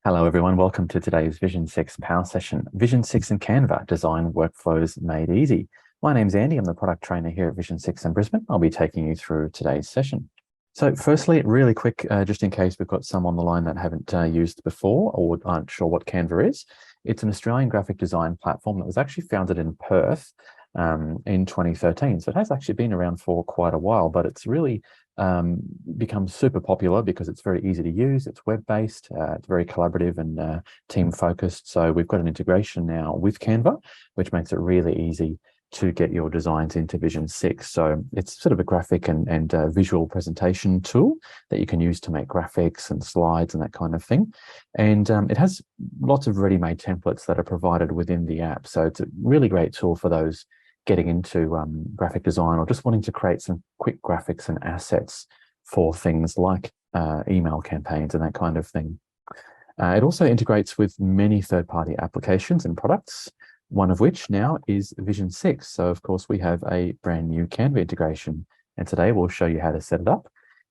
Hello everyone, welcome to today's Vision 6 Power Session. Vision 6 in Canva, design workflows made easy. My name's Andy, I'm the product trainer here at Vision 6 in Brisbane. I'll be taking you through today's session. So firstly, really quick, just in case we've got some on the line that haven't used before or aren't sure what Canva is. It's an Australian graphic design platform that was actually founded in Perth in 2013. So it has actually been around for quite a while, but it's really become super popular because it's very easy to use. It's web-based, it's very collaborative and team-focused. So we've got an integration now with Canva, which makes it really easy to get your designs into Vision 6. So it's sort of a graphic and visual presentation tool that you can use to make graphics and slides and that kind of thing. And it has lots of ready-made templates that are provided within the app. So it's a really great tool for those getting into graphic design or just wanting to create some quick graphics and assets for things like email campaigns and that kind of thing. It also integrates with many third-party applications and products, one of which now is Vision 6. So of course we have a brand new Canva integration, and today we'll show you how to set it up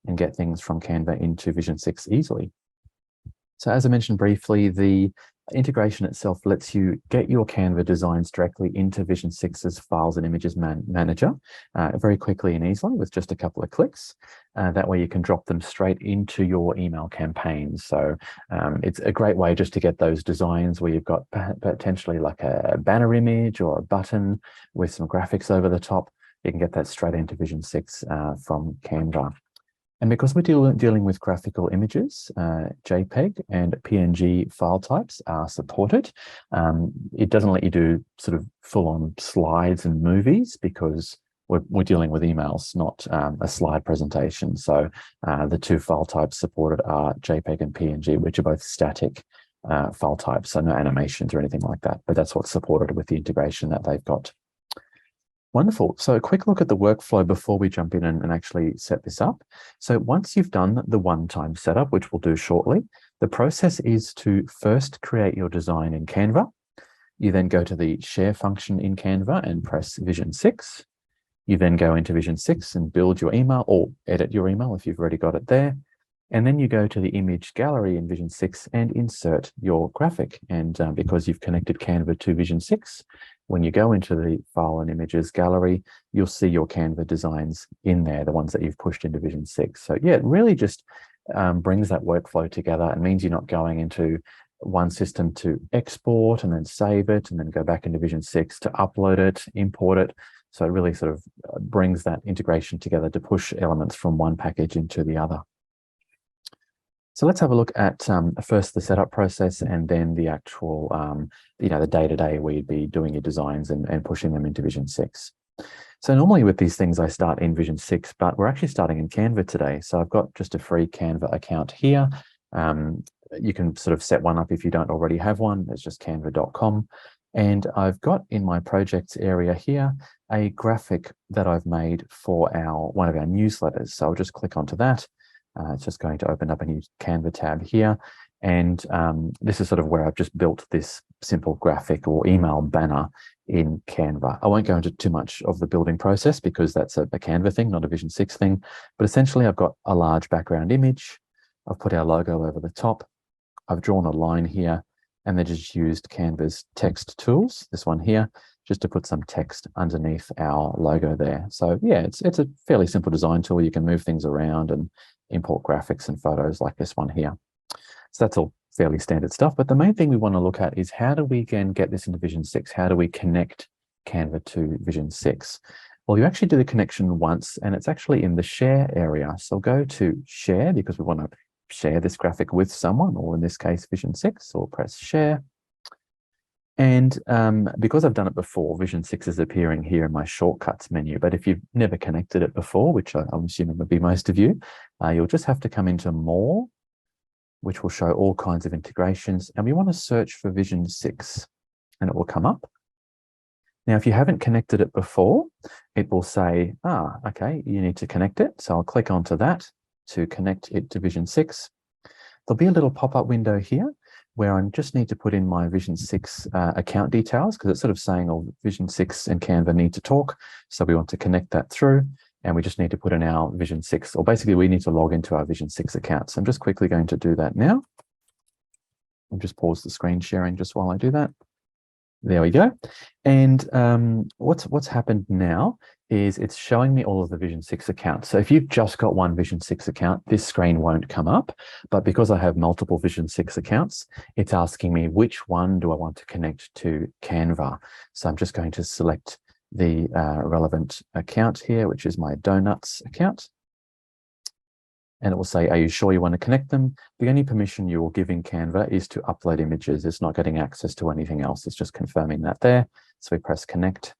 and get things from Canva into Vision 6 easily. So as I mentioned briefly, the integration itself lets you get your Canva designs directly into Vision 6's Files and Images Manager very quickly and easily with just a couple of clicks. That way you can drop them straight into your email campaigns. So it's a great way just to get those designs where you've got potentially like a banner image or a button with some graphics over the top. You can get that straight into Vision 6 from Canva. And because we're dealing with graphical images, JPEG and PNG file types are supported. It doesn't let you do sort of full-on slides and movies because we're dealing with emails, not a slide presentation. So the two file types supported are JPEG and PNG, which are both static file types, so no animations or anything like that. But that's what's supported with the integration that they've got. Wonderful. So a quick look at the workflow before we jump in and actually set this up. So once you've done the one-time setup, which we'll do shortly, the process is to first create your design in Canva. You then go to the share function in Canva and press Vision 6. You then go into Vision 6 and build your email or edit your email if you've already got it there. And then you go to the image gallery in Vision 6 and insert your graphic. And because you've connected Canva to Vision 6, when you go into the file and images gallery, you'll see your Canva designs in there, the ones that you've pushed into Vision 6. So yeah, it really just brings that workflow together. It means you're not going into one system to export and then save it and then go back into Vision 6 to upload it, import it. So it really sort of brings that integration together to push elements from one package into the other. So let's have a look at first the setup process and then the actual, the day-to-day where you'd be doing your designs and pushing them into Vision 6. So normally with these things, I start in Vision 6, but we're actually starting in Canva today. So I've got just a free Canva account here. You can sort of set one up if you don't already have one. It's just canva.com. And I've got in my projects area here a graphic that I've made for one of our newsletters. So I'll just click onto that. It's just going to open up a new Canva tab here. And this is sort of where I've just built this simple graphic or email banner in Canva. I won't go into too much of the building process because that's a Canva thing, not a Vision 6 thing. But essentially, I've got a large background image. I've put our logo over the top. I've drawn a line here and then just used Canva's text tools, this one here, just to put some text underneath our logo there. So yeah, it's a fairly simple design tool. You can move things around and import graphics and photos like this one here. So that's all fairly standard stuff. But the main thing we want to look at is how do we again get this into Vision 6? How do we connect Canva to Vision 6? Well, you actually do the connection once, and it's actually in the share area. So go to share because we want to share this graphic with someone, or in this case, Vision 6, or press share. And because I've done it before, Vision 6 is appearing here in my shortcuts menu. But if you've never connected it before, which I'm assuming would be most of you, you'll just have to come into More, which will show all kinds of integrations. And we want to search for Vision 6, and it will come up. Now, if you haven't connected it before, it will say, okay, you need to connect it. So I'll click onto that to connect it to Vision 6. There'll be a little pop-up window here where I just need to put in my Vision 6 account details because it's sort of saying, oh, Vision 6 and Canva need to talk. So we want to connect that through, and we just need to put in our Vision 6, or basically we need to log into our Vision 6 account. So I'm just quickly going to do that now. I'll just pause the screen sharing just while I do that. There we go. And what's happened now is it's showing me all of the Vision 6 accounts. So if you've just got one Vision 6 account, this screen won't come up. But because I have multiple Vision 6 accounts, it's asking me which one do I want to connect to Canva. So I'm just going to select the relevant account here, which is my Donuts account. And it will say, are you sure you want to connect them? The only permission you will give in Canva is to upload images. It's not getting access to anything else. It's just confirming that there. So we press connect.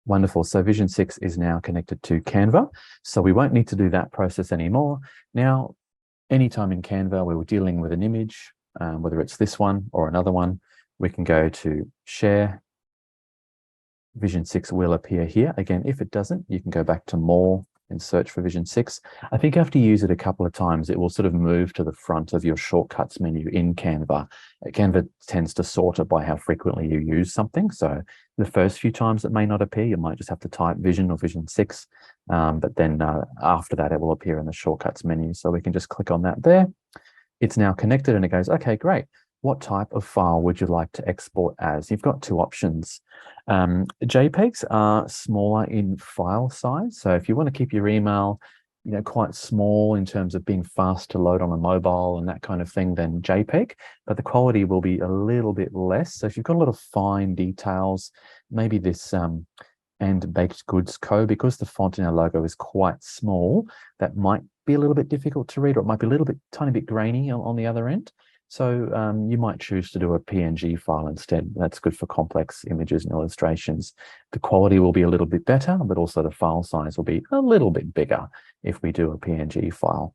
Wonderful. So Vision 6 is now connected to Canva. So we won't need to do that process anymore. Now, anytime in Canva where we're dealing with an image, whether it's this one or another one, we can go to share. Vision 6 will appear here. Again, if it doesn't, you can go back to more and search for Vision 6. I think after you use it a couple of times, it will sort of move to the front of your shortcuts menu in Canva. Canva tends to sort it by how frequently you use something. So the first few times it may not appear, you might just have to type Vision or Vision 6. But then after that, it will appear in the shortcuts menu. So we can just click on that there. It's now connected and it goes, okay, great. What type of file would you like to export as? You've got two options. JPEGs are smaller in file size. So if you want to keep your email, quite small in terms of being fast to load on a mobile and that kind of thing, then JPEG, but the quality will be a little bit less. So if you've got a lot of fine details, maybe this and baked goods code, because the font in our logo is quite small, that might be a little bit difficult to read, or it might be a little bit, tiny bit grainy on the other end. So you might choose to do a PNG file instead. That's good for complex images and illustrations. The quality will be a little bit better, but also the file size will be a little bit bigger if we do a PNG file.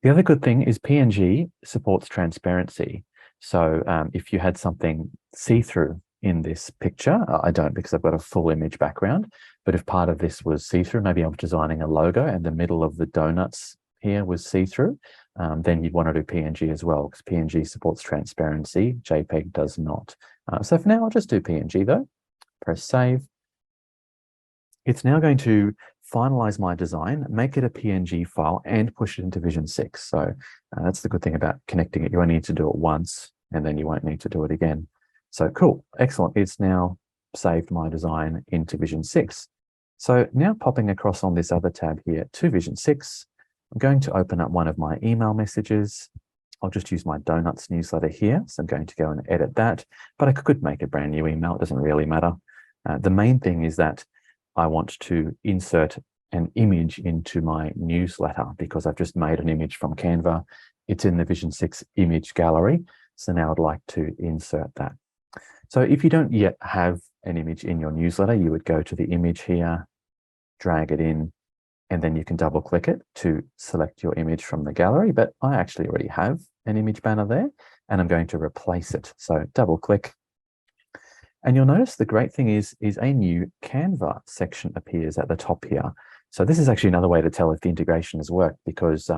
The other good thing is PNG supports transparency. So if you had something see-through in this picture, I don't because I've got a full image background, but if part of this was see-through, maybe I'm designing a logo and the middle of the donuts here was see-through, then you'd want to do PNG as well, because PNG supports transparency, JPEG does not. So for now, I'll just do PNG though. Press save. It's now going to finalize my design, make it a PNG file, and push it into Vision 6. So that's the good thing about connecting it. You only need to do it once, and then you won't need to do it again. So cool, excellent. It's now saved my design into Vision 6. So now popping across on this other tab here to Vision 6, I'm going to open up one of my email messages. I'll just use my Donuts newsletter here. So I'm going to go and edit that, but I could make a brand new email. It doesn't really matter. The main thing is that I want to insert an image into my newsletter because I've just made an image from Canva. It's in the Vision 6 image gallery. So now I'd like to insert that. So if you don't yet have an image in your newsletter, you would go to the image here, drag it in, and then you can double click it to select your image from the gallery. But I actually already have an image banner there and I'm going to replace it. So double click. And you'll notice the great thing is a new Canva section appears at the top here. So this is actually another way to tell if the integration has worked, because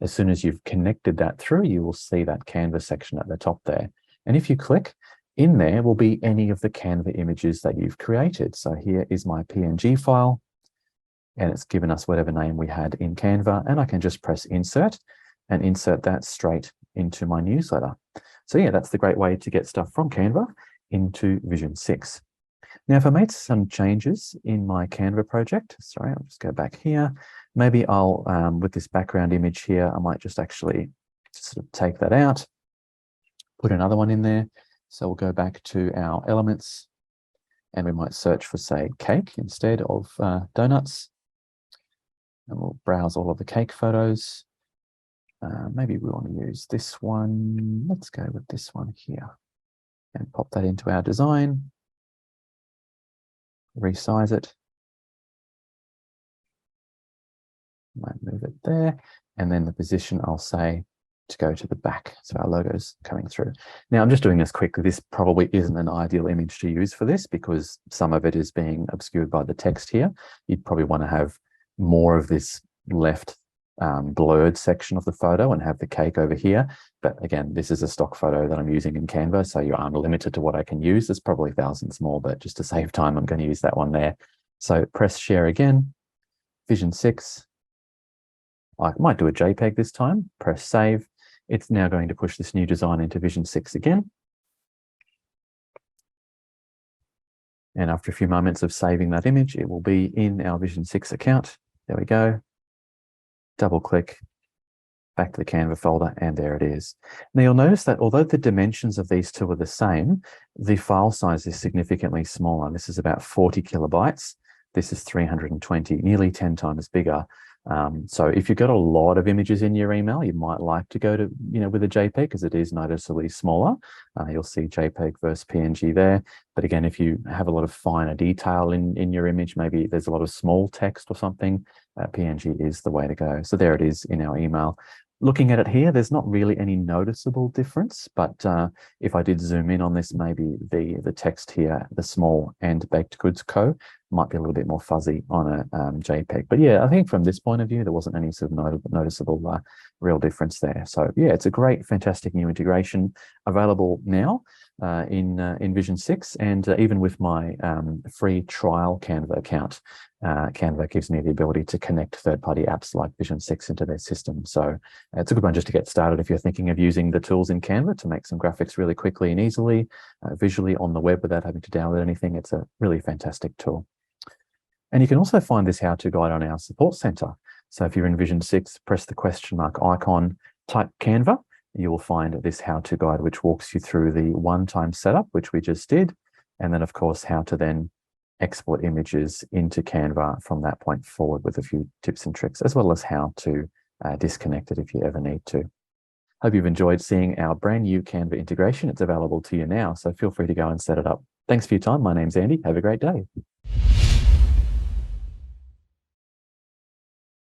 as soon as you've connected that through, you will see that Canva section at the top there. And if you click, in there will be any of the Canva images that you've created. So here is my PNG file, and it's given us whatever name we had in Canva, and I can just press insert and insert that straight into my newsletter. So yeah, that's the great way to get stuff from Canva into Vision 6. Now, if I made some changes in my Canva project, sorry, I'll just go back here. Maybe I'll, with this background image here, I might just actually sort of take that out, put another one in there. So we'll go back to our elements and we might search for, say, cake instead of donuts. And we'll browse all of the cake photos. Maybe we want to use this one. Let's go with this one here and pop that into our design. Resize it. Might move it there. And then the position, I'll say to go to the back. So our logo's coming through. Now I'm just doing this quickly. This probably isn't an ideal image to use for this because some of it is being obscured by the text here. You'd probably want to have more of this left blurred section of the photo and have the cake over here. But again, this is a stock photo that I'm using in Canva, so you aren't limited to what I can use. There's probably thousands more, but just to save time, I'm going to use that one there. So press share again, Vision 6. I might do a JPEG this time, press save. it's now going to push this new design into Vision 6 again. And after a few moments of saving that image, it will be in our Vision 6 account. There we go. Double click, back to the Canva folder, and there it is. Now you'll notice that although the dimensions of these two are the same, the file size is significantly smaller. This is about 40 kilobytes. This is 320, nearly 10 times bigger. So if you've got a lot of images in your email, you might like to go to, with a JPEG because it is noticeably smaller. You'll see JPEG versus PNG there. But again, if you have a lot of finer detail in your image, maybe there's a lot of small text or something, PNG is the way to go. So there it is in our email. Looking at it here, there's not really any noticeable difference, but if I did zoom in on this, maybe the text here, the small and baked goods co, might be a little bit more fuzzy on a JPEG. But yeah, I think from this point of view, there wasn't any sort of noticeable real difference there. So yeah, it's a great, fantastic new integration available now in Vision 6, and even with my free trial Canva account, Canva gives me the ability to connect third-party apps like Vision 6 into their system. So it's a good one just to get started if you're thinking of using the tools in Canva to make some graphics really quickly and easily, visually on the web without having to download anything. It's a really fantastic tool. And you can also find this how-to guide on our support center. So if you're in Vision 6, press the question mark icon, type Canva, you will find this how-to guide, which walks you through the one-time setup, which we just did, and then of course how to then export images into Canva from that point forward with a few tips and tricks, as well as how to disconnect it if you ever need to. Hope you've enjoyed seeing our brand new Canva integration. It's available to you now, so feel free to go and set it up. Thanks for your time. My name's Andy. Have a great day.